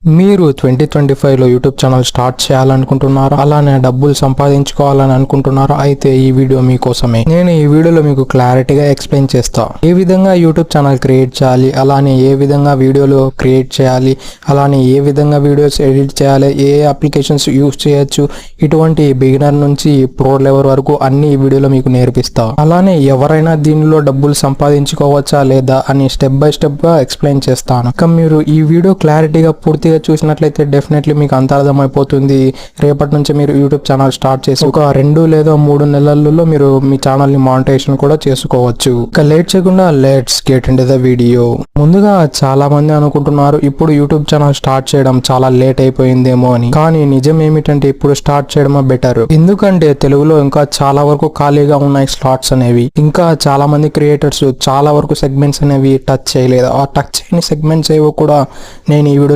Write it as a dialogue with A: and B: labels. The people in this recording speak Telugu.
A: మీరు 2025లో యూట్యూబ్ ఛానల్ స్టార్ట్ చేయాలనుకుంటున్నారా? అలానే డబ్బులు సంపాదించుకోవాలని అనుకుంటున్నారా? అయితే ఈ వీడియో మీకోసమే. నేను ఈ వీడియోలో మీకు క్లారిటీగా ఎక్స్ప్లెయిన్ చేస్తా. ఏ విధంగా యూట్యూబ్ ఛానల్ క్రియేట్ చేయాలి, అలానే ఏ విధంగా వీడియోలు క్రియేట్ చేయాలి, అలానే ఏ విధంగా వీడియోస్ ఎడిట్ చేయాలి, ఏ అప్లికేషన్స్ యూస్ చేయొచ్చు, ఇటువంటి బిగినర్ నుంచి ప్రో లెవెల్ వరకు అన్ని ఈ వీడియోలో మీకు నేర్పిస్తా. అలానే ఎవరైనా దీనిలో డబ్బులు సంపాదించుకోవచ్చా లేదా అని స్టెప్ బై స్టెప్ గా ఎక్స్ప్లెయిన్ చేస్తాను. ఇక మీరు ఈ వీడియో క్లారిటీగా పూర్తిగా చూసినట్లయితే డెఫినెట్లీ మీకు అంత అర్థమైపోతుంది. రేపటి నుంచి మీరు యూట్యూబ్ ఛానల్ స్టార్ట్ చేసి ఒక 2 లేదా 3 నెలల్లో మీరు మీ ఛానల్ ని మానిటైజేషన్ కూడా చేసుకోవచ్చు. ఇక లేట్ చేయకుండా let's get into the video. ముందుగా చాలా మంది అనుకుంటున్నారు ఇప్పుడు యూట్యూబ్ ఛానల్ స్టార్ట్ చేయడం చాలా లేట్ అయిపోయిందేమో అని. కానీ నిజం ఏమిటంటే ఇప్పుడు స్టార్ట్ చేయడమే బెటర్. ఎందుకంటే తెలుగులో ఇంకా చాలా వరకు ఖాళీగా ఉన్నాయి స్లాట్స్ అనేవి. ఇంకా చాలా మంది క్రియేటర్స్ చాలా వరకు సెగ్మెంట్స్ అనేవి టచ్ చేయలేదు. ఆ టచ్ చేయని సెగ్మెంట్స్ ఏవో కూడా నేను ఈ వీడియోలో